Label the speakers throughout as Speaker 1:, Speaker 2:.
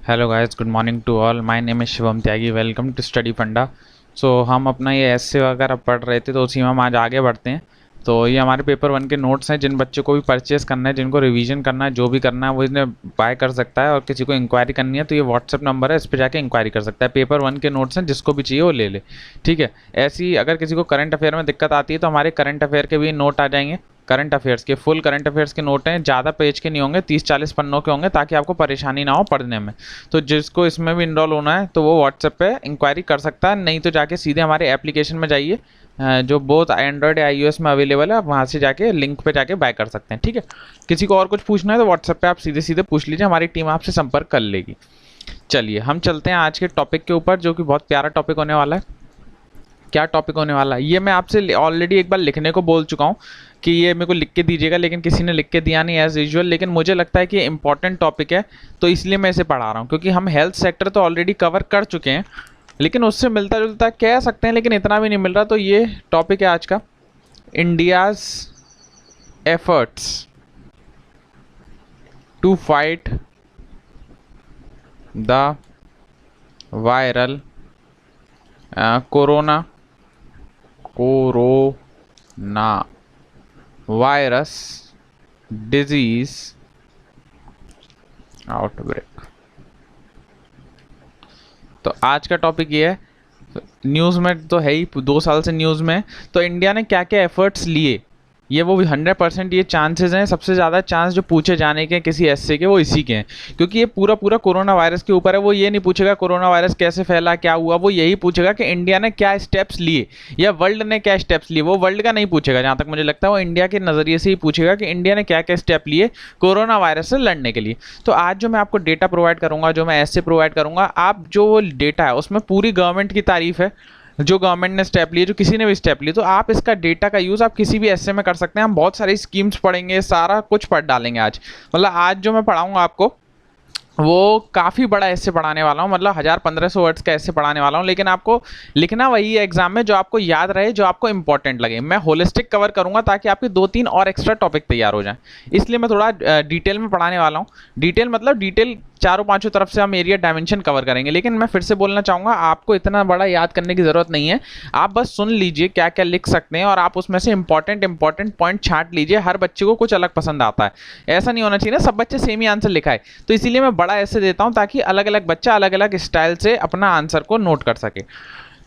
Speaker 1: Hello guys, good morning to all. My name is Shivam Tyagi. Welcome to study funda. हम अपना ये S A वगैरह पढ़ रहे थे, तो उसी में हम आज आगे बढ़ते हैं। तो ये हमारे पेपर 1 के नोट्स हैं। जिन बच्चों को भी परचेस करना है, जिनको रिवीजन करना है, जो भी करना है, वो इन्हें बाय कर सकता है। और किसी को इंक्वायरी करनी है तो ये व्हाट्सअप नंबर है, इस पर जाके इंक्वायरी कर सकता है। पेपर 1 के नोट्स हैं, जिसको भी चाहिए वो ले ले। ठीक है। ऐसी अगर किसी को करंट अफेयर में दिक्कत आती है तो हमारे करंट अफेयर के भी नोट आ जाएंगे। करंट अफेयर्स के फुल करंट अफेयर्स के नोट हैं, ज़्यादा पेज के नहीं होंगे, 30-40 पन्नों के होंगे, ताकि आपको परेशानी ना हो पढ़ने में। तो जिसको इसमें भी इनरोल होना है तो वो व्हाट्सएप पे इंक्वायरी कर सकता है, नहीं तो जाके सीधे हमारे एप्लीकेशन में जाइए, जो बोथ एंड्रॉयड या iOS में अवेलेबल है। आप वहाँ से जाके लिंक पे जाके बाय कर सकते हैं। ठीक है। किसी को और कुछ पूछना है तो व्हाट्सएप पे आप सीधे सीधे पूछ लीजिए, हमारी टीम आपसे संपर्क कर लेगी। चलिए हम चलते हैं आज के टॉपिक के ऊपर, जो कि बहुत प्यारा टॉपिक होने वाला है। क्या टॉपिक होने वाला है ये मैं आपसे ऑलरेडी एक बार लिखने को बोल चुका हूँ कि ये मेरे को लिख के दीजिएगा, लेकिन किसी ने लिख के दिया नहीं एज यूजुअल। लेकिन मुझे लगता है कि ये इंपॉर्टेंट टॉपिक है, तो इसलिए मैं इसे पढ़ा रहा हूँ। क्योंकि हम हेल्थ सेक्टर तो ऑलरेडी कवर कर चुके हैं, लेकिन उससे मिलता जुलता कह सकते हैं, लेकिन इतना भी नहीं मिल रहा। तो ये टॉपिक है आज का, India's efforts to fight the viral corona virus disease outbreak. तो आज का टॉपिक ये है, न्यूज़ में तो है ही, 2 साल से न्यूज़ में। तो इंडिया ने क्या क्या एफर्ट्स लिए, ये वो भी 100% ये चांसेस हैं। सबसे ज़्यादा चांस जो पूछे जाने के किसी एसए के, वो इसी के हैं। क्योंकि ये पूरा पूरा कोरोना वायरस के ऊपर है। वो ये नहीं पूछेगा कोरोना वायरस कैसे फैला, क्या हुआ, वो यही पूछेगा कि इंडिया ने क्या स्टेप्स लिए या वर्ल्ड ने क्या स्टेप्स लिए। वो वर्ल्ड का नहीं पूछेगा, जहाँ तक मुझे लगता है वो इंडिया के नज़रिए से ही पूछेगा कि इंडिया ने क्या क्या स्टेप लिए कोरोना वायरस से लड़ने के लिए। तो आज जो मैं आपको डेटा प्रोवाइड करूँगा, जो मैं एसए प्रोवाइड करूँगा, आप जो डेटा है उसमें पूरी गवर्नमेंट की तारीफ है, जो गवर्नमेंट ने स्टेप लिए, जो किसी ने भी स्टेप लिए। तो आप इसका डेटा का यूज़ आप किसी भी एसए में कर सकते हैं। हम बहुत सारी स्कीम्स पढ़ेंगे, सारा कुछ पढ़ डालेंगे आज। मतलब आज जो मैं पढ़ाऊंगा आपको, वो काफ़ी बड़ा ऐसे पढ़ाने वाला हूँ। मतलब 1000-1500 वर्ड्स का ऐसे पढ़ाने वाला हूँ, लेकिन आपको लिखना वही है एग्जाम में, जो आपको याद रहे, जो आपको इंपॉर्टेंट लगे। मैं होलिस्टिक कवर करूँगा ताकि आपके 2-3 और एक्स्ट्रा टॉपिक तैयार हो जाएं। इसलिए मैं थोड़ा डिटेल में पढ़ाने वाला हूँ। डिटेल मतलब डिटेल, चारों पांचों तरफ से हम एरिया डायमेंशन कवर करेंगे। लेकिन मैं फिर से बोलना चाहूँगा, आपको इतना बड़ा याद करने की ज़रूरत नहीं है। आप बस सुन लीजिए क्या क्या लिख सकते हैं, और आप उसमें से इंपॉर्टेंट पॉइंट छांट लीजिए। हर बच्चे को कुछ अलग पसंद आता है, ऐसा नहीं होना चाहिए ना सब बच्चे सेम ही आंसर लिखाए। तो इसीलिए मैं बड़ा ऐसे देता हूँ, ताकि अलग अलग बच्चा अलग अलग स्टाइल से अपना आंसर को नोट कर सके।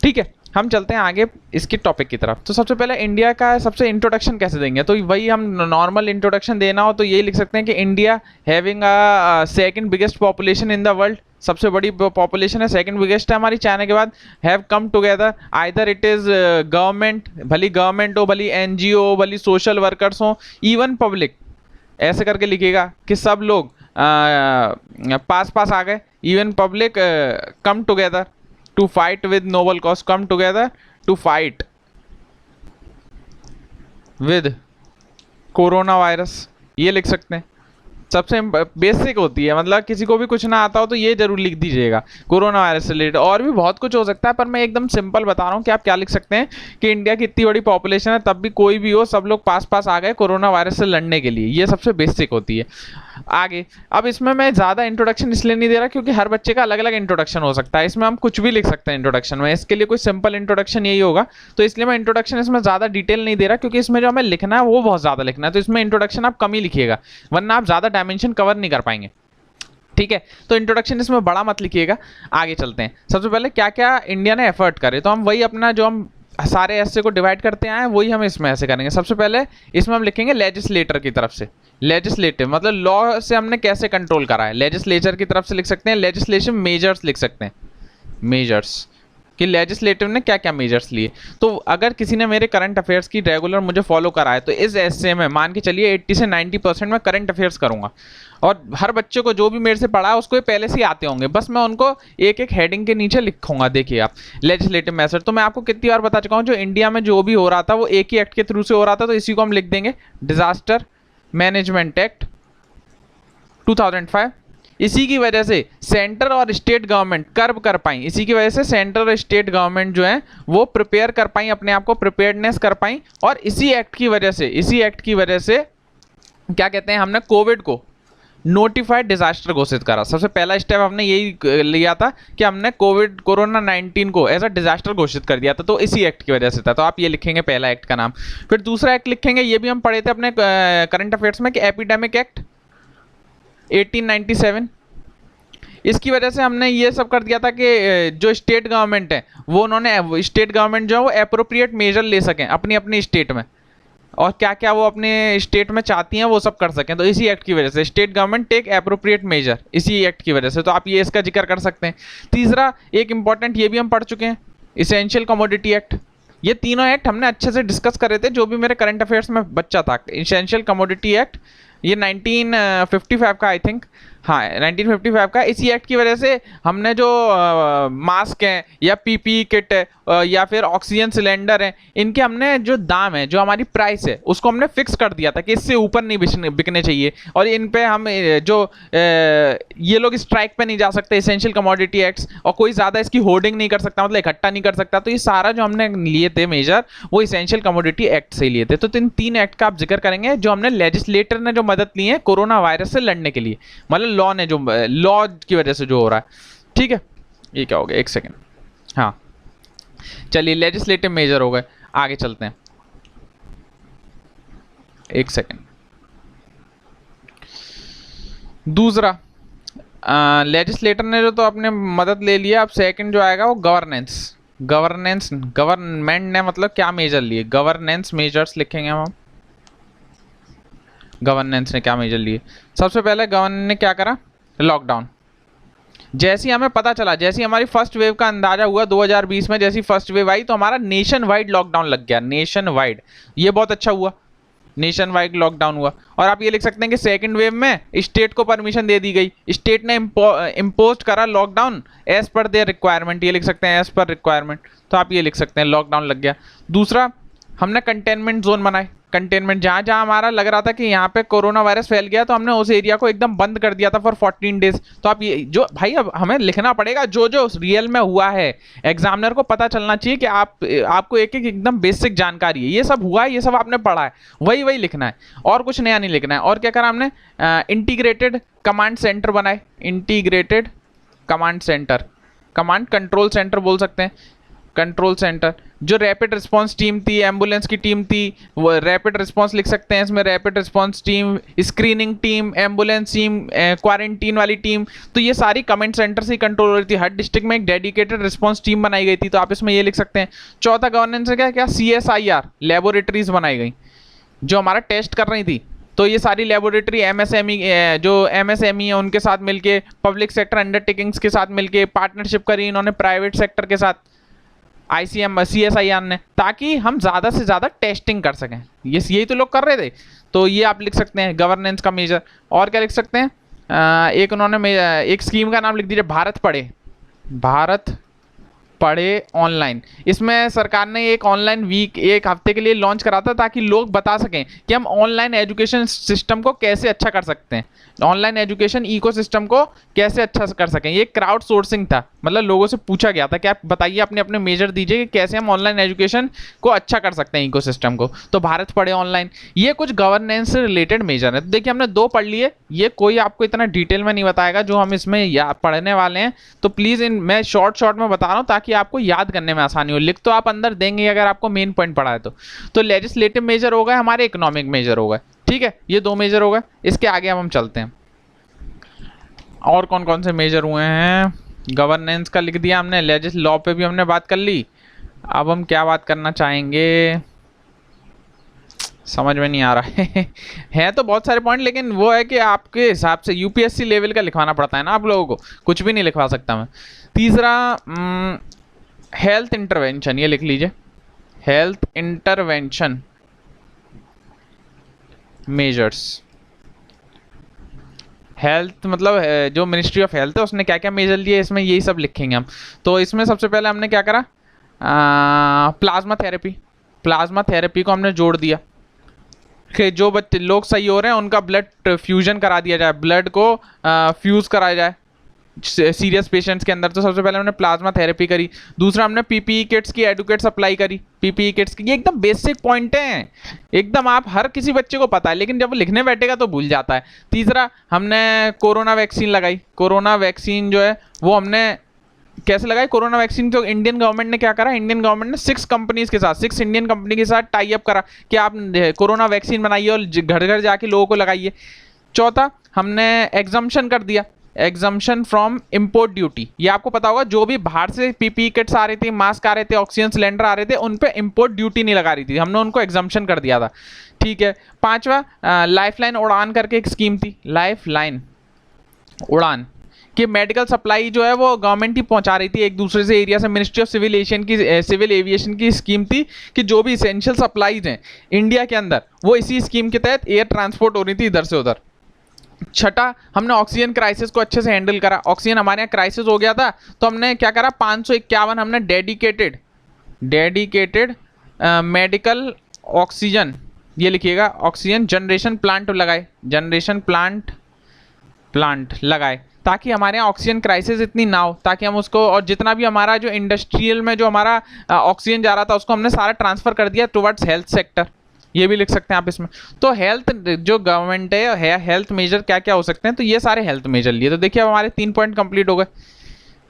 Speaker 1: ठीक है, हम चलते हैं आगे इसकी टॉपिक की तरफ। तो सबसे पहले इंडिया का सबसे इंट्रोडक्शन कैसे देंगे, तो वही हम नॉर्मल इंट्रोडक्शन देना हो तो यही लिख सकते हैं कि India having a second biggest population in the world. सबसे बड़ी पॉपुलेशन है, सेकंड बिगेस्ट है हमारी चाइना के बाद। Have come together, either it is government, भली गवर्नमेंट हो, भली एनजीओ हो, भली सोशल वर्कर्स हो, इवन पब्लिक, ऐसे करके लिखिएगा कि सब लोग पास पास आ गए। Even public come together to fight with noble cause, come together to fight with corona virus, ये लिख सकते हैं। सबसे बेसिक होती है, मतलब किसी को भी कुछ ना आता हो तो ये जरूर लिख दीजिएगा कोरोना वायरस से रिलेटेड। और भी बहुत कुछ हो सकता है, पर मैं एकदम सिंपल बता रहा हूँ कि आप क्या लिख सकते हैं कि इंडिया की इतनी बड़ी पॉपुलेशन है, तब भी कोई भी हो, सब लोग पास पास आ गए कोरोना वायरस से लड़ने के लिए। ये सबसे बेसिक होती है। आगे अब इसमें मैं ज़्यादा इंट्रोडक्शन इसलिए नहीं दे रहा क्योंकि हर बच्चे का अलग अलग इंट्रोडक्शन हो सकता है। इसमें हम कुछ भी लिख सकते हैं इंट्रोडक्शन में, इसके लिए कोई सिंपल इंट्रोडक्शन यही होगा। तो इसलिए मैं इंट्रोडक्शन इसमें ज़्यादा डिटेल नहीं दे रहा, क्योंकि इसमें जो हमें लिखना है वो बहुत ज़्यादा लिखना है। तो इसमें इंट्रोडक्शन आप कम ही लिखिएगा, वरना आप ज़्यादा डायमेंशन कवर नहीं कर पाएंगे। ठीक है, तो इंट्रोडक्शन इसमें बड़ा मत लिखिएगा। आगे चलते हैं। सबसे पहले क्या क्या इंडिया ने एफर्ट करे, तो हम वही अपना जो हम सारे ऐसे को डिवाइड करते आए वही हम इसमें ऐसे करेंगे। सबसे पहले इसमें हम लिखेंगे लेजिस्लेटर की तरफ से। लेजिस्लेटिव मतलब लॉ से हमने कैसे कंट्रोल करा है, लेजिस्लेचर की तरफ से लिख सकते हैं। लेजिस्लेशन मेजर्स लिख सकते हैं, मेजर्स कि लेजिस्लेटिव ने क्या क्या मेजर्स लिए। तो अगर किसी ने मेरे करंट अफेयर्स की रेगुलर मुझे फॉलो करा है, तो इस एसए में मान के चलिए 80 से 90% मैं करंट अफेयर्स करूंगा। और हर बच्चे को जो भी मेरे से पढ़ा है उसको ये पहले से ही आते होंगे, बस मैं उनको एक एक हेडिंग के नीचे लिखूंगा। देखिए आप, लेजिस्लेटिव मेथड, तो मैं आपको कितनी बार बता चुका हूँ, जो इंडिया में जो भी हो रहा था वो एक ही एक्ट के थ्रू से हो रहा था। तो इसी को हम लिख देंगे डिजास्टर मैनेजमेंट एक्ट 2005। इसी की वजह से सेंटर और स्टेट गवर्नमेंट कर्व कर पाई, इसी की वजह से सेंटर और स्टेट गवर्नमेंट जो है वो प्रिपेयर कर पाई, अपने आप को प्रिपेयर्डनेस कर पाई। और इसी एक्ट की वजह से क्या कहते हैं, हमने कोविड को नोटिफाइड डिजास्टर घोषित करा। सबसे पहला स्टेप हमने यही लिया था कि हमने कोरोना 19 को एज अ डिजास्टर घोषित कर दिया था, तो इसी एक्ट की वजह से था। तो आप ये लिखेंगे पहला एक्ट का नाम। फिर दूसरा एक्ट लिखेंगे, ये भी हम पढ़े थे अपने करंट अफेयर्स में, कि एपिडेमिक एक्ट 1897। इसकी वजह से हमने ये सब कर दिया था कि जो स्टेट गवर्नमेंट है वो उन्होंने स्टेट गवर्नमेंट जो है वो अप्रोप्रिएट मेजर ले सकें अपनी अपनी स्टेट में, और क्या क्या वो अपने स्टेट में चाहती हैं वो सब कर सकें। तो इसी एक्ट की वजह से state government take appropriate measure, इसी एक्ट की वजह से। तो आप ये इसका जिक्र कर सकते हैं। तीसरा एक इंपॉर्टेंट, ये भी हम पढ़ चुके हैं, इसेंशियल कमोडिटी एक्ट। ये तीनों एक्ट हमने अच्छे से डिस्कस करे थे, जो भी मेरे करंट अफेयर्स में बच्चा था। इसेंशियल कमोडिटी एक्ट ये 1955 का, आई थिंक, हाँ 1955 का। इसी एक्ट की वजह से हमने जो मास्क हैं या पीपीई किट है या फिर ऑक्सीजन सिलेंडर है, इनके हमने जो दाम है, जो हमारी प्राइस है, उसको हमने फिक्स कर दिया था कि इससे ऊपर नहीं बिकने चाहिए, और इन पे हम ये लोग स्ट्राइक पे नहीं जा सकते, इसेंशियल कमोडिटी एक्ट्स, और कोई ज़्यादा इसकी होर्डिंग नहीं कर सकता, मतलब इकट्ठा नहीं कर सकता। तो ये सारा जो हमने लिए थे मेजर, वो इसेंशियल कमोडिटी एक्ट से लिए थे। तो इन तीन एक्ट का आप जिक्र करेंगे जो हमने लेजिस्लेटर ने जो मदद ली है कोरोना वायरस से लड़ने के लिए, मतलब लॉ ने, जो लॉ की वजह से जो हो रहा है। ठीक है, ये क्या हो गया, एक सेकेंड, हाँ चलिए, लेजिस्लेटिव मेजर हो गए, आगे चलते हैं, एक सेकेंड। दूसरा, लेजिस्लेटर ने जो तो अपने मदद ले लिया, अब सेकंड जो आएगा वो गवर्नेंस। गवर्नमेंट ने मतलब क्या मेजर लिए, गवर्नेंस मेजर्स लिखेंगे हम। गवर्नेंस ने क्या मेजर लिए? सबसे पहले गवर्नेंस ने क्या करा, लॉकडाउन। जैसे ही हमें पता चला, जैसे ही हमारी फर्स्ट वेव का अंदाजा हुआ 2020 में, जैसी फर्स्ट वेव आई, तो हमारा नेशन वाइड लॉकडाउन लग गया, नेशन वाइड। ये बहुत अच्छा हुआ, नेशन वाइड लॉकडाउन हुआ। और आप ये लिख सकते हैं कि सेकंड वेव में स्टेट को परमिशन दे दी गई, स्टेट ने इम्पोज करा lockdown as per their requirement, ये लिख सकते हैं एज पर रिक्वायरमेंट। तो आप ये लिख सकते हैं लॉकडाउन लग गया। दूसरा, हमने कंटेनमेंट जोन बनाए। कंटेनमेंट, जहाँ जहाँ हमारा लग रहा था कि यहाँ पे कोरोना वायरस फैल गया, तो हमने उस एरिया को एकदम बंद कर दिया था फॉर 14 डेज। तो आप ये जो भाई, अब हमें लिखना पड़ेगा जो जो रियल में हुआ है, एग्जामिनर को पता चलना चाहिए कि आपको एक एक एकदम बेसिक जानकारी है, ये सब हुआ है, ये सब आपने पढ़ा है, वही वही लिखना है, और कुछ नया नहीं लिखना है। और क्या करा हमने, इंटीग्रेटेड कमांड सेंटर बनाए। Integrated command centre, command control centre बोल सकते हैं, कंट्रोल सेंटर। जो रैपिड रिस्पांस टीम थी, एम्बुलेंस की टीम थी, वो रैपिड रिस्पांस लिख सकते हैं इसमें, rapid response team, screening team, ambulance team, quarantine वाली टीम, तो ये सारी कमांड सेंटर से ही कंट्रोल हो रही थी। हर डिस्ट्रिक्ट में एक डेडिकेटेड रिस्पांस टीम बनाई गई थी, तो आप इसमें ये लिख सकते हैं। चौथा गवर्नेंस है क्या, CSIR लेबोरेटरीज बनाई गई जो हमारा टेस्ट कर रही थी। तो ये सारी लेबोरेटरी MSME, जो MSME है उनके साथ मिलके, पब्लिक सेक्टर अंडरटेकिंग्स के साथ मिलके पार्टनरशिप करी इन्होंने प्राइवेट सेक्टर के साथ, CSIR ने, ताकि हम ज़्यादा से ज़्यादा टेस्टिंग कर सकें। यही तो लोग कर रहे थे। तो ये आप लिख सकते हैं गवर्नेंस का मेजर। और क्या लिख सकते हैं, एक उन्होंने एक स्कीम का नाम लिख दीजिए, भारत पढ़े। भारत पढ़े ऑनलाइन। इसमें सरकार ने एक ऑनलाइन वीक एक हफ्ते के लिए लॉन्च करा था, ताकि लोग बता सकें कि हम ऑनलाइन एजुकेशन सिस्टम को कैसे अच्छा कर सकते हैं, ऑनलाइन एजुकेशन इकोसिस्टम को कैसे अच्छा कर सकें। ये क्राउड सोर्सिंग था, मतलब लोगों से पूछा गया था कि आप बताइए, अपने अपने मेजर दीजिए कि कैसे हम ऑनलाइन एजुकेशन को अच्छा कर सकते हैं, इकोसिस्टम को। तो भारत पढ़े ऑनलाइन, ये कुछ गवर्नेंस से रिलेटेड मेजर है। तो देखिए हमने 2 पढ़ लिए, ये कोई आपको इतना डिटेल में नहीं बताएगा जो हम इसमें पढ़ने वाले हैं। तो प्लीज़ मैं शॉर्ट में बता रहा हूँ ताकि आपको याद करने में आसानी हो। लिख तो आप अंदर देंगे अगर आपको मेन पॉइंट पढ़ा है तो लेजिस्लेटिव मेजर हो गए हमारे, इकोनॉमिक मेजर हो गए। ठीक है, ये 2 मेजर हो गए। इसके आगे हम चलते हैं, और कौन कौन से मेजर हुए हैं। गवर्नेंस का लिख दिया हमने, लॉ पे भी हमने बात कर ली। अब हम क्या बात करना चाहेंगे, समझ में नहीं आ रहा है तो बहुत सारे पॉइंट, लेकिन वो है कि आपके हिसाब से UPSC लेवल का लिखवाना पड़ता है ना आप लोगों को, कुछ भी नहीं लिखवा सकता मैं। तीसरा, हेल्थ इंटरवेंशन, ये लिख लीजिए, हेल्थ इंटरवेंशन मेजर्स। हेल्थ मतलब जो मिनिस्ट्री ऑफ हेल्थ है उसने क्या क्या मेजर लिए, इसमें यही सब लिखेंगे हम। तो इसमें सबसे पहले हमने क्या करा, प्लाज्मा थेरेपी को हमने जोड़ दिया कि जो लोग सही हो रहे हैं उनका ब्लड फ्यूजन करा दिया जाए, ब्लड को फ्यूज़ कराया जाए। सीरियस पेशेंट्स के अंदर। तो सबसे पहले हमने प्लाज्मा थेरेपी करी। दूसरा हमने पीपीई किट्स की एडुकेट सप्लाई करी। पीपीई किट्स की, ये एकदम बेसिक पॉइंट हैं, एकदम आप हर किसी बच्चे को पता है, लेकिन जब वो लिखने बैठेगा तो भूल जाता है। तीसरा हमने कोरोना वैक्सीन लगाई। कोरोना वैक्सीन जो है वो हमने कैसे लगाई? कोरोना वैक्सीन तो इंडियन गवर्नमेंट ने क्या करा, इंडियन गवर्नमेंट ने 6 कंपनीज के साथ, 6 इंडियन कंपनी के साथ टाई अप करा कि आप कोरोना वैक्सीन बनाइए और घर घर जाके लोगों को लगाइए। चौथा, हमने एग्जम्पशन कर दिया, एग्जम्पशन फ्रॉम इंपोर्ट ड्यूटी। ये आपको पता होगा, जो भी बाहर से पीपीई किट्स आ रही थी, मास्क आ रहे थे, ऑक्सीजन सिलेंडर आ रहे थे, उन पे इंपोर्ट ड्यूटी नहीं लगा रही थी, हमने उनको एग्जम्पशन कर दिया था। ठीक है। पांचवा, लाइफलाइन उड़ान करके एक स्कीम थी, लाइफलाइन उड़ान, कि मेडिकल सप्लाई जो है वो गवर्नमेंट ही पहुंचा रही थी एक दूसरे से एरिया से। मिनिस्ट्री ऑफ सिविल एविएशन की स्कीम थी कि जो भी इसेंशियल सप्लाईज हैं इंडिया के अंदर, वो इसी स्कीम के तहत एयर ट्रांसपोर्ट हो रही थी इधर से उधर। छठा, हमने ऑक्सीजन क्राइसिस को अच्छे से हैंडल करा। ऑक्सीजन हमारे यहाँ क्राइसिस हो गया था, तो हमने क्या करा, 551 हमने डेडिकेटेड मेडिकल ऑक्सीजन, ये लिखिएगा, ऑक्सीजन जनरेशन प्लांट लगाए, जनरेशन प्लांट लगाए, ताकि हमारे यहाँ ऑक्सीजन क्राइसिस इतनी ना हो, ताकि हम उसको, और जितना भी हमारा जो इंडस्ट्रियल में जो हमारा ऑक्सीजन जा रहा था उसको हमने सारा ट्रांसफर कर दिया टुवर्ड्स हेल्थ सेक्टर। ये भी लिख सकते हैं आप इसमें। तो हेल्थ जो गवर्नमेंट है, हेल्थ मेजर क्या क्या हो सकते हैं, तो ये सारे हेल्थ मेजर लिए। तो देखिए अब हमारे 3 पॉइंट कंप्लीट हो गए,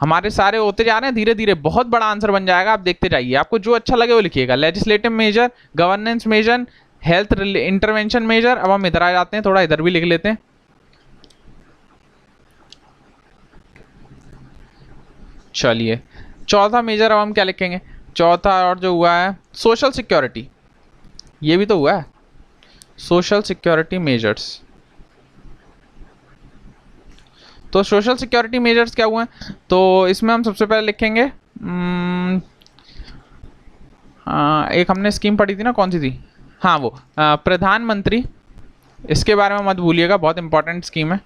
Speaker 1: हमारे सारे होते जा रहे हैं धीरे धीरे, बहुत बड़ा आंसर बन जाएगा, आप देखते जाइए, आपको जो अच्छा लगे वो लिखिएगा। Legislative measure, governance measure, health intervention measure. अब हम इधर आ जाते हैं, थोड़ा इधर भी लिख लेते हैं। चलिए, चौथा मेजर अब हम क्या लिखेंगे? चौथा और जो हुआ है सोशल सिक्योरिटी, ये भी तो हुआ है, सोशल सिक्योरिटी मेजर्स। तो सोशल सिक्योरिटी मेजर्स क्या हुए हैं? तो इसमें हम सबसे पहले लिखेंगे, एक हमने स्कीम पढ़ी थी ना, कौन सी थी? हाँ, वो प्रधानमंत्री, इसके बारे में मत भूलिएगा, बहुत इंपॉर्टेंट स्कीम है,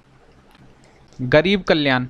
Speaker 1: गरीब कल्याण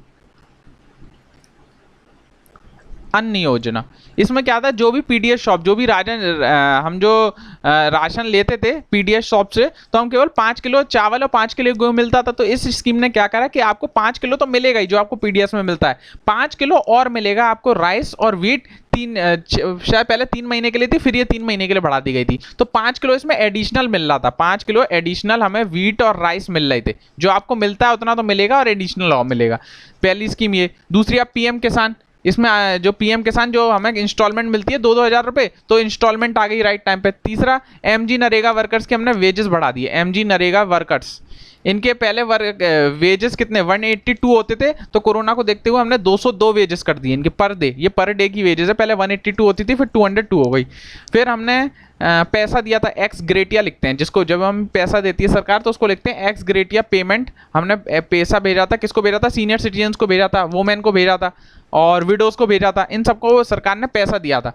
Speaker 1: अन्न योजना। इसमें क्या था, जो भी पीडीएस शॉप, जो भी हम जो राशन लेते थे पीडीएस शॉप से, तो हम केवल 5 किलो चावल और 5 किलो गेहूं मिलता था। तो इस स्कीम ने क्या करा कि आपको 5 किलो तो मिलेगा ही, जो आपको पीडीएस में मिलता है, 5 किलो और मिलेगा आपको राइस और व्हीट। शायद पहले 3 महीने के लिए थी, फिर ये 3 महीने के लिए बढ़ा दी गई थी। तो 5 किलो इसमें एडिशनल मिल रहा था, 5 किलो एडिशनल हमें व्हीट और राइस मिल रहे थे। जो आपको मिलता है उतना तो मिलेगा और एडिशनल और मिलेगा। पहली स्कीम ये। दूसरी, आप पीएम किसान, इसमें जो पीएम किसान जो हमें इंस्टॉलमेंट मिलती है 2-2 हज़ार रुपए, तो इंस्टॉलमेंट आ गई राइट टाइम पे। तीसरा, एमजी नरेगा वर्कर्स के हमने वेजेस बढ़ा दिए। एमजी नरेगा वर्कर्स, इनके पहले वेजेस कितने 182 होते थे, तो कोरोना को देखते हुए हमने 202 वेजेस कर दिए इनके पर डे। ये पर डे की वेजेस है, पहले 182 होती थी, फिर 202 हो गई। फिर हमने पैसा दिया था, एक्स ग्रेटिया लिखते हैं जिसको, जब हम पैसा देती है सरकार तो उसको लिखते हैं एक्स ग्रेटिया पेमेंट। हमने पैसा भेजा था, किसको भेजा था? सीनियर सिटीजन्स को भेजा था, वुमेन को भेजा था और विडोज को भेजा था। इन सबको सरकार ने पैसा दिया था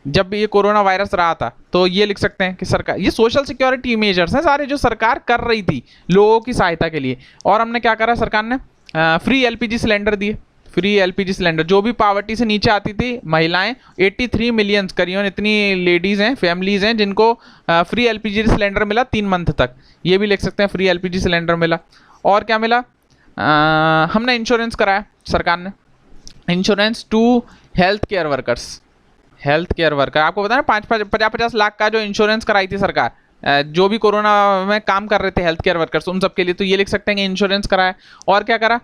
Speaker 1: जब भी ये कोरोना वायरस रहा था। तो ये लिख सकते हैं कि सरकार, ये सोशल सिक्योरिटी मेजर्स हैं सारे जो सरकार कर रही थी लोगों की सहायता के लिए। और हमने क्या करा, सरकार ने फ्री एलपीजी सिलेंडर दिए। फ्री एलपीजी सिलेंडर, जो भी पावर्टी से नीचे आती थी महिलाएं, 83 मिलियन करीबन इतनी लेडीज़ हैं, फैमिलीज़ हैं जिनको फ्री एलपीजी सिलेंडर मिला 3 मंथ तक। ये भी लिख सकते हैं, फ्री एलपीजी सिलेंडर मिला। और क्या मिला? हमने इंश्योरेंस कराया सरकार ने, insurance to health care workers. Health care worker, आपको पता है 50-50 लाख का जो इंश्योरेंस कराई थी सरकार, जो भी कोरोना में काम कर रहे थे हेल्थ केयर वर्कर्स, उन सब के लिए। तो ये लिख सकते हैं कि इंश्योरेंस कराया। और क्या करा?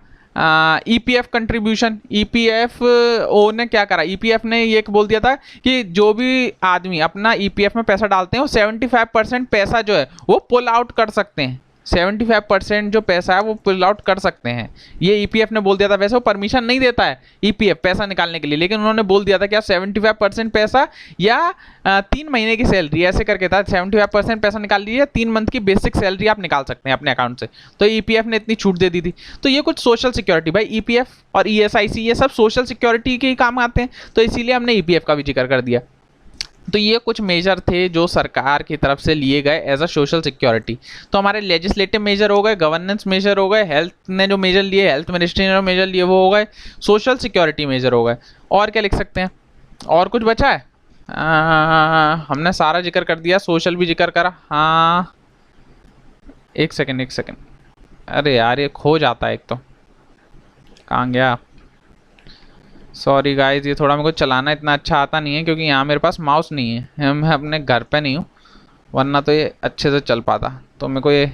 Speaker 1: EPF contribution. ईपीएफओ ने क्या करा? ईपीएफ ने ये बोल दिया था कि जो भी आदमी अपना ईपीएफ में पैसा डालते हैं वो 75% पैसा जो है वो पुल आउट कर सकते हैं। 75% जो पैसा है वो पुल आउट कर सकते हैं, ये ईपीएफ ने बोल दिया था। वैसे वो परमिशन नहीं देता है ईपीएफ पैसा निकालने के लिए, लेकिन उन्होंने बोल दिया था कि आप 75% पैसा या 3 महीने की सैलरी ऐसे करके था, 75% पैसा निकाल लीजिए, 3 मंथ की बेसिक सैलरी आप निकाल सकते हैं अपने अकाउंट से। तो ईपीएफ ने इतनी छूट दे दी थी। तो ये कुछ सोशल सिक्योरिटी, भाई ईपीएफ और ईएसआईसी ये सब सोशल सिक्योरिटी के ही काम आते हैं, तो इसीलिए हमने ईपीएफ का भी जिक्र कर दिया। तो ये कुछ मेजर थे जो सरकार की तरफ से लिए गए एज अ सोशल सिक्योरिटी। तो हमारे लेजिस्लेटिव मेजर हो गए, गवर्नेंस मेजर हो गए, हेल्थ ने जो मेजर लिए, हेल्थ मिनिस्ट्री ने जो मेजर लिए वो हो गए, सोशल सिक्योरिटी मेजर हो गए। और क्या लिख सकते हैं? और कुछ बचा है? हमने सारा जिक्र कर दिया, सोशल भी जिक्र करा। हाँ, एक सेकेंड, अरे यार ये खो जाता है एक तो। कहाँ गया? सॉरी गाइस, ये थोड़ा मेरे को चलाना इतना अच्छा आता नहीं है क्योंकि यहाँ मेरे पास माउस नहीं है, मैं अपने घर पे नहीं हूँ, वरना तो ये अच्छे से चल पाता। तो मेरे को ये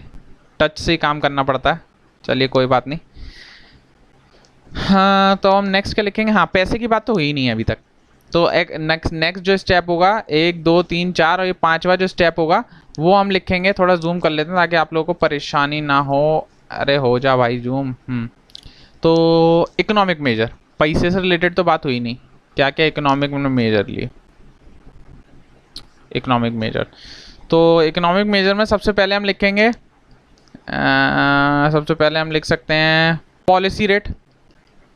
Speaker 1: टच से ही काम करना पड़ता है। चलिए कोई बात नहीं। हाँ, तो हम नेक्स्ट क्या लिखेंगे? हाँ, पैसे की बात तो हुई नहीं है अभी तक। तो एक नेक्स्ट जो स्टेप होगा, 1 2 3 4 और ये 5वां जो स्टेप होगा वो हम लिखेंगे। थोड़ा जूम कर लेते हैं ताकि आप लोगों को परेशानी ना हो। अरे हो जा भाई जूम। तो इकोनॉमिक मेजर, पैसे से रिलेटेड तो बात हुई नहीं। क्या क्या इकोनॉमिक में मेजर लिए? इकोनॉमिक मेजर, तो इकोनॉमिक मेजर में सबसे पहले हम लिखेंगे, सबसे पहले हम लिख सकते हैं पॉलिसी रेट।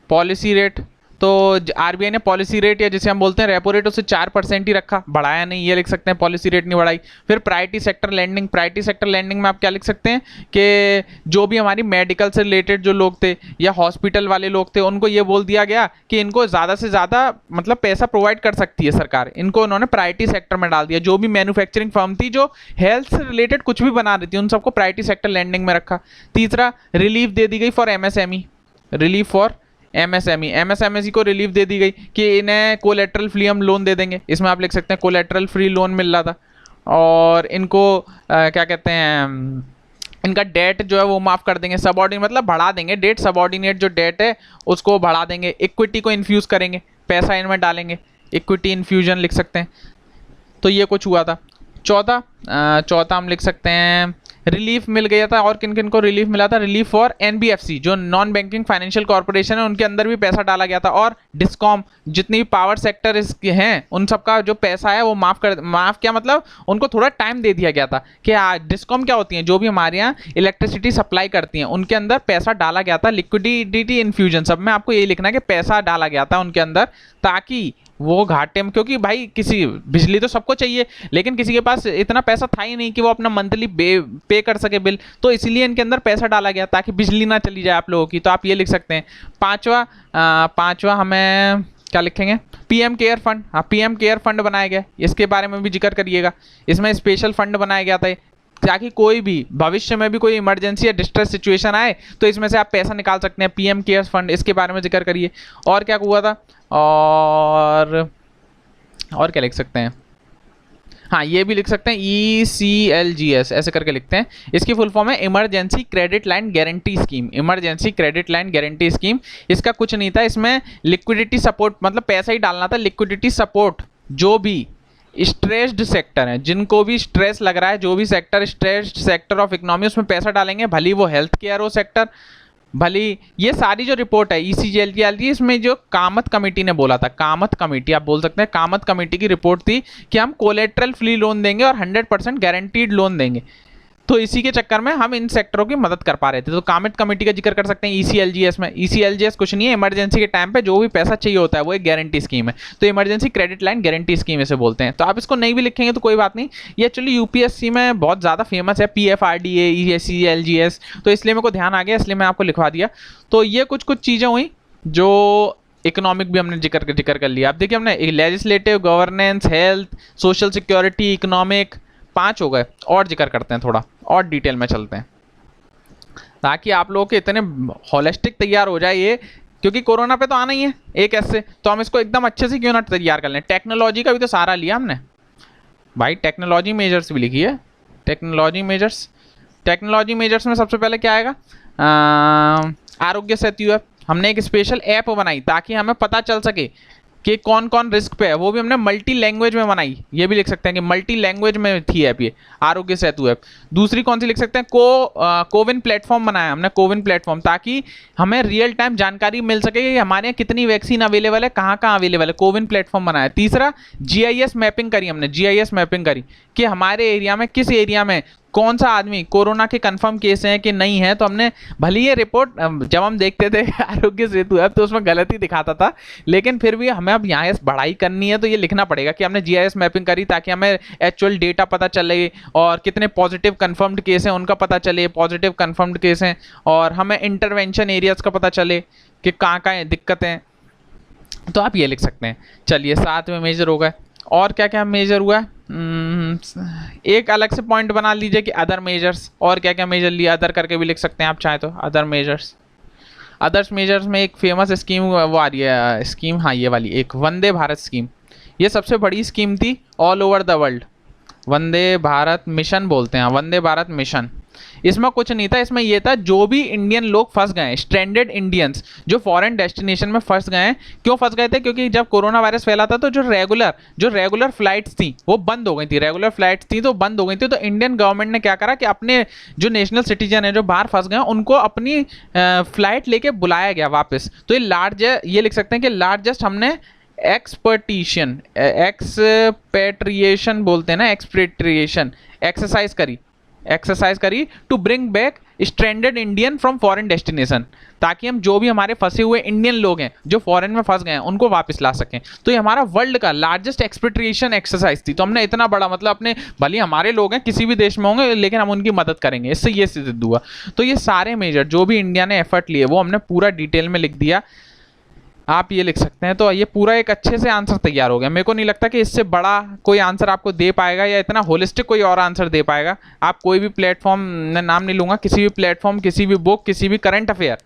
Speaker 1: पॉलिसी रेट, तो आरबीआई ने पॉलिसी रेट या जिसे हम बोलते हैं रेपो रेट उसे 4% ही रखा, बढ़ाया नहीं, ये लिख सकते हैं। पॉलिसी रेट नहीं बढ़ाई। फिर priority sector lending, priority sector lending में आप क्या लिख सकते हैं कि जो भी हमारी मेडिकल से रिलेटेड जो लोग थे या हॉस्पिटल वाले लोग थे उनको ये बोल दिया गया कि इनको ज़्यादा से ज़्यादा मतलब पैसा प्रोवाइड कर सकती है सरकार, इनको उन्होंने प्रायोरिटी सेक्टर में डाल दिया। जो भी मैन्युफैक्चरिंग फर्म थी जो हेल्थ से रिलेटेड कुछ भी बना रही थी उन सबको प्रायोरिटी सेक्टर लैंडिंग में रखा। तीसरा, रिलीफ दे दी गई for MSME, relief for MSME, MSME को रिलीफ दे दी गई कि इन्हें कोलेट्रल फ्री हम लोन दे देंगे। इसमें आप लिख सकते हैं कोलेट्रल फ्री लोन मिल रहा था। और इनको क्या कहते हैं, इनका डेट जो है वो माफ़ कर देंगे, सबऑर्डिनेट मतलब बढ़ा देंगे डेट, सबऑर्डिनेट जो डेट है उसको बढ़ा देंगे। इक्विटी को इन्फ्यूज़ करेंगे, पैसा इनमें डालेंगे, इक्विटी इन्फ्यूजन लिख सकते हैं। तो ये कुछ हुआ था। चौथा हम लिख सकते हैं रिलीफ मिल गया था। और किन किन को रिलीफ मिला था? रिलीफ फॉर एनबीएफसी जो नॉन बैंकिंग फाइनेंशियल कॉर्पोरेशन है उनके अंदर भी पैसा डाला गया था। और डिस्कॉम जितनी भी पावर सेक्टर इसके हैं उन सबका जो पैसा है वो माफ़ क्या मतलब उनको थोड़ा टाइम दे दिया गया था कि डिस्कॉम क्या होती हैं जो भी हमारे यहाँ इलेक्ट्रिसिटी सप्लाई करती हैं उनके अंदर पैसा डाला गया था। लिक्विडिटी इन्फ्यूजन, सब में आपको यही लिखना है कि पैसा डाला गया था उनके अंदर ताकि वो घाटे में, क्योंकि भाई किसी बिजली तो सबको चाहिए लेकिन किसी के पास इतना पैसा था ही नहीं कि वो अपना मंथली पे कर सके बिल, तो इसलिए इनके अंदर पैसा डाला गया ताकि बिजली ना चली जाए आप लोगों की। तो आप ये लिख सकते हैं। पांचवा हमें क्या लिखेंगे? PM care fund. हाँ, पीएम केयर फंड बनाया गया, इसके बारे में भी जिक्र करिएगा। इसमें स्पेशल फंड बनाया गया था ताकि कोई भी भविष्य में भी कोई इमरजेंसी या डिस्ट्रेस सिचुएशन आए तो इसमें से आप पैसा निकाल सकते हैं। पीएम केयर फंड, इसके बारे में जिक्र करिए। और क्या हुआ था? और क्या लिख सकते हैं? हाँ, ये भी लिख सकते हैं ECLGS ऐसे करके लिखते हैं। इसकी फुल फॉर्म है emergency credit line guarantee scheme. Emergency credit line guarantee scheme, इसका कुछ नहीं था, इसमें लिक्विडिटी सपोर्ट मतलब पैसा ही डालना था। लिक्विडिटी सपोर्ट जो भी स्ट्रेस्ड सेक्टर है, जिनको भी स्ट्रेस लग रहा है, जो भी sector stressed sector of economy उसमें पैसा डालेंगे, भली वो हेल्थ केयर हो सेक्टर, भली ये सारी जो रिपोर्ट है ECLGS इसमें जो कामत कमेटी ने बोला था, कामत कमेटी आप बोल सकते हैं, कामत कमेटी की रिपोर्ट थी कि हम कोलेट्रल फ्री लोन देंगे और 100% गारंटीड लोन देंगे। तो इसी के चक्कर में हम इन सेक्टरों की मदद कर पा रहे थे। तो कामत कमेटी का जिक्र कर सकते हैं ECLGS में। ECLGS कुछ नहीं है, इमरजेंसी के टाइम पे जो भी पैसा चाहिए होता है वो एक गारंटी स्कीम है। तो emergency credit line guarantee scheme इसे बोलते हैं। तो आप इसको नहीं भी लिखेंगे तो कोई बात नहीं, ये एक्चुअली यूपीएससी में बहुत ज़्यादा फेमस है, PFRDA ECLGS, तो इसलिए मेरे को ध्यान आ गया, इसलिए मैं आपको लिखवा दिया। तो ये कुछ चीज़ें हुई जो इकोनॉमिक भी हमने जिक्र कर लिया। अब देखिए हमने legislative, governance, health, social security, economic, 5 हो गए। और जिक्र करते हैं, थोड़ा और डिटेल में चलते हैं ताकि आप लोगों के इतने होलिस्टिक तैयार हो जाए ये, क्योंकि कोरोना पे तो आना ही है एक ऐसे, तो हम इसको एकदम अच्छे से क्यों ना तैयार कर लें। टेक्नोलॉजी का भी तो सारा लिया हमने भाई, टेक्नोलॉजी मेजर्स भी लिखी है। टेक्नोलॉजी मेजर्स में सबसे पहले क्या आएगा? आरोग्य सेतु ऐप। हमने एक स्पेशल ऐप बनाई ताकि हमें पता चल सके कि कौन कौन रिस्क पे है, वो भी हमने मल्टी लैंग्वेज में बनाई। ये भी लिख सकते हैं कि मल्टी लैंग्वेज में थी ऐप ये आरोग्य सेतु ऐप। दूसरी कौन सी लिख सकते हैं? कोविन प्लेटफॉर्म बनाया हमने, कोविन प्लेटफॉर्म, ताकि हमें रियल टाइम जानकारी मिल सके कि हमारे यहाँ कितनी वैक्सीन अवेलेबल है, कहाँ कहाँ अवेलेबल है। कोविन प्लेटफॉर्म बनाया। तीसरा, GIS मैपिंग करी हमने, GIS मैपिंग करी कि हमारे एरिया में किस एरिया में कौन सा आदमी कोरोना के कंफर्म केस हैं कि नहीं है। तो हमने भले ये रिपोर्ट जब हम देखते थे आरोग्य सेतु ऐप तो उसमें गलत ही दिखाता था, लेकिन फिर भी हमें अब यहाँ बढ़ाई करनी है तो ये लिखना पड़ेगा कि हमने GIS मैपिंग करी ताकि हमें एक्चुअल डेटा पता चले और कितने पॉजिटिव कंफर्म्ड केस हैं उनका पता चले, पॉजिटिव कंफर्म्ड केस हैं, और हमें इंटरवेंशन एरियाज का पता चले कि कहाँ कहाँ दिक्कतें। तो आप ये लिख सकते हैं। चलिए 7 में मेजर हो गए। और क्या क्या मेजर हुआ? एक अलग से पॉइंट बना लीजिए कि अदर मेजर्स, और क्या क्या मेजर लिया, अदर करके भी लिख सकते हैं आप चाहे तो, अदर मेजर्स। अदर्स मेजर्स में एक फेमस स्कीम वो आ रही है स्कीम, हाँ ये वाली एक वंदे भारत स्कीम, ये सबसे बड़ी स्कीम थी all over the world. Vande Bharat mission बोलते हैं, वंदे भारत मिशन। इसमें कुछ नहीं था, इसमें ये था जो भी इंडियन लोग फंस गए, स्ट्रैंडेड इंडियंस जो फॉरेन डेस्टिनेशन में फंस गए हैं, क्यों फंस गए थे, क्योंकि जब कोरोना वायरस फैला था तो जो रेगुलर फ्लाइट्स थी वो बंद हो गई थी, रेगुलर फ्लाइट्स थी तो बंद हो गई थी। तो इंडियन गवर्नमेंट ने क्या करा कि अपने जो नेशनल सिटीजन है जो बाहर फंस गए उनको अपनी फ्लाइट लेके बुलाया गया वापस। तो ये लिख सकते हैं कि लार्जेस्ट हमने एक्सपेट्रिएशन बोलते हैं ना, एक्सपेट्रिएशन एक्सरसाइज करी to bring back stranded Indian from foreign destination, ताकि हम जो भी हमारे फंसे हुए इंडियन लोग हैं जो फॉरेन में फंस गए हैं उनको वापस ला सकें। तो ये हमारा वर्ल्ड का लार्जेस्ट एक्सपेट्रिएशन एक्सरसाइज थी। तो हमने इतना बड़ा, मतलब अपने भले हमारे लोग हैं किसी भी देश में होंगे लेकिन हम उनकी मदद करेंगे, इससे ये सिद्ध हुआ। तो ये सारे मेजर जो भी इंडिया ने एफर्ट लिए वो हमने पूरा डिटेल में लिख दिया, आप ये लिख सकते हैं। तो ये पूरा एक अच्छे से आंसर तैयार हो गया। मेरे को नहीं लगता कि इससे बड़ा कोई आंसर आपको दे पाएगा या इतना होलिस्टिक कोई और आंसर दे पाएगा। आप कोई भी प्लेटफॉर्म, मैं नाम नहीं लूँगा, किसी भी प्लेटफॉर्म, किसी भी बुक, किसी भी करंट अफेयर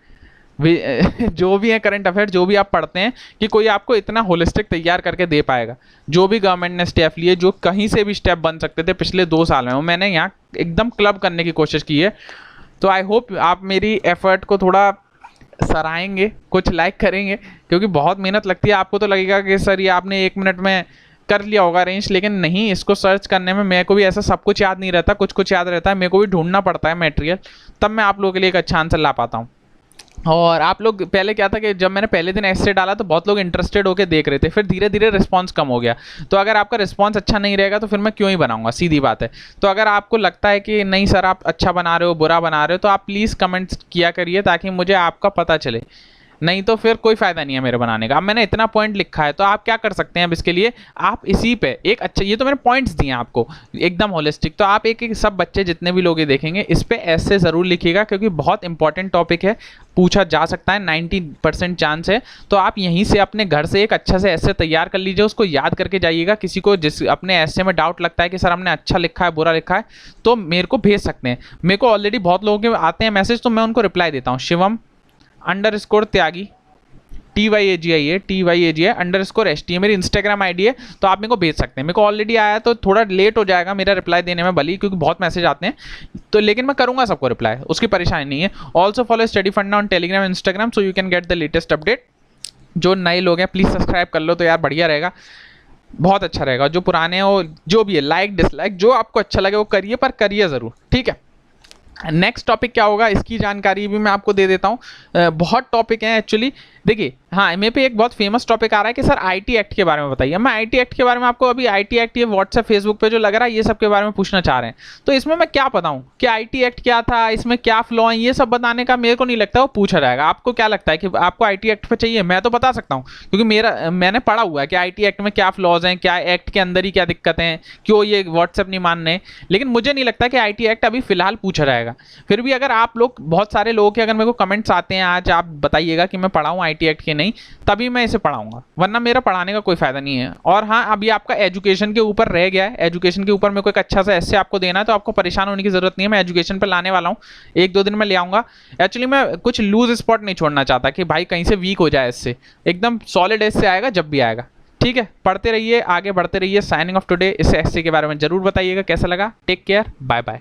Speaker 1: जो भी है करंट अफेयर जो भी आप पढ़ते हैं, कि कोई आपको इतना होलिस्टिक तैयार करके दे पाएगा। जो भी गवर्नमेंट ने स्टेप लिए, जो कहीं से भी स्टेप बन सकते थे पिछले 2 साल में, वो मैंने यहाँ एकदम क्लब करने की कोशिश की है। तो आई होप आप मेरी एफर्ट को थोड़ा सराहेंगे, कुछ लाइक करेंगे, क्योंकि बहुत मेहनत लगती है। आपको तो लगेगा कि सर ये आपने 1 मिनट में कर लिया होगा अरेंज, लेकिन नहीं, इसको सर्च करने में मेरे को भी ऐसा सब कुछ याद नहीं रहता, कुछ कुछ याद रहता है, मेरे को भी ढूंढना पड़ता है मटेरियल, तब मैं आप लोगों के लिए एक अच्छा आंसर ला पाता हूँ। और आप लोग पहले क्या था कि जब मैंने पहले दिन ऐसे डाला तो बहुत लोग इंटरेस्टेड होकर देख रहे थे, फिर धीरे धीरे रिस्पांस कम हो गया। तो अगर आपका रिस्पांस अच्छा नहीं रहेगा तो फिर मैं क्यों ही बनाऊंगा, सीधी बात है। तो अगर आपको लगता है कि नहीं सर आप अच्छा बना रहे हो, बुरा बना रहे हो, तो आप प्लीज़ कमेंट्स किया करिए ताकि मुझे आपका पता चले, नहीं तो फिर कोई फ़ायदा नहीं है मेरे बनाने का। अब मैंने इतना पॉइंट लिखा है तो आप क्या कर सकते हैं अब इसके लिए, आप इसी पे एक अच्छा, ये तो मैंने पॉइंट्स दिए हैं आपको एकदम होलिस्टिक, तो आप एक सब बच्चे जितने भी लोग ये देखेंगे इस पे ऐसे ज़रूर लिखिएगा, क्योंकि बहुत इंपॉर्टेंट टॉपिक है, पूछा जा सकता है, 90% चांस है। तो आप यहीं से अपने घर से एक अच्छा से ऐसे तैयार कर लीजिए, उसको याद करके जाइएगा। किसी को जिस अपने ऐसे में डाउट लगता है कि सर हमने अच्छा लिखा है बुरा लिखा है, तो मेरे को भेज सकते हैं। मेरे को ऑलरेडी बहुत लोगों के आते हैं मैसेज, तो मैं उनको रिप्लाई देता हूँ। शिवम_त्यागी TYAGI मेरी इंस्टाग्राम आईडी है, तो आप मेरे को भेज सकते हैं। मेरे को ऑलरेडी आया तो थोड़ा लेट हो जाएगा मेरा रिप्लाई देने में भली, क्योंकि बहुत मैसेज आते हैं, तो लेकिन मैं करूंगा सबको रिप्लाई, उसकी परेशानी नहीं है। ऑल्सो फॉलो स्टडी फंडा on Telegram Instagram so you can get the latest update. जो नए लोग हैं प्लीज़ सब्सक्राइब कर लो तो यार बढ़िया रहेगा, बहुत अच्छा रहेगा। जो पुराने हो जो भी है, लाइक डिसलाइक जो आपको अच्छा लगे वो करिए, पर करिए ज़रूर, ठीक है। नेक्स्ट टॉपिक क्या होगा इसकी जानकारी भी मैं आपको दे देता हूँ। बहुत टॉपिक हैं एक्चुअली, देखिए हाँ मेरे पे एक बहुत फेमस टॉपिक आ रहा है कि सर आईटी एक्ट के बारे में बताइए। मैं आईटी एक्ट के बारे में आपको अभी आईटी एक्ट ये व्हाट्सएप फेसबुक पे जो लग रहा है ये सब के बारे में पूछना चाह रहे हैं, तो इसमें मैं क्या बताऊं कि आईटी एक्ट क्या था, इसमें क्या फ्लॉ है, ये सब बताने का मेरे को नहीं लगता वो पूछा जाएगा। आपको क्या लगता है कि आपको आईटी एक्ट पे चाहिए? मैं तो बता सकता हूँ क्योंकि मैंने पढ़ा हुआ है कि आईटी एक्ट में क्या फ्लॉज हैं, क्या एक्ट के अंदर ही क्या दिक्कतें हैं, क्यों ये व्हाट्सएप नहीं मान रहे। लेकिन मुझे नहीं लगता कि आईटी एक्ट अभी फिलहाल पूछा जाएगा। फिर भी अगर आप लोग, बहुत सारे लोगों के अगर मेरे को कमेंट्स आते हैं आज, आप बताइएगा कि मैं पढ़ाऊँ आईटी एक्ट के नहीं, तभी मैं इसे पढ़ाऊंगा, वरना मेरा पढ़ाने का कोई फायदा नहीं है। और हाँ अभी आपका एजुकेशन के ऊपर रह गया है, एजुकेशन के ऊपर मेरे को एक अच्छा सा ऐसे आपको देना है, तो आपको परेशान होने की जरूरत नहीं है। मैं एजुकेशन पर लाने वाला हूँ, 1-2 दिन में ले आऊंगा। एक्चुअली मैं कुछ लूज स्पॉट नहीं छोड़ना चाहता कि भाई कहीं से वीक हो जाए, इससे एकदम सॉलिड ऐसे आएगा जब भी आएगा, ठीक है। पढ़ते रहिए, आगे बढ़ते रहिए। Signing off today. इस ऐसे के बारे में जरूर बताइएगा कैसा लगा। Take care, bye bye.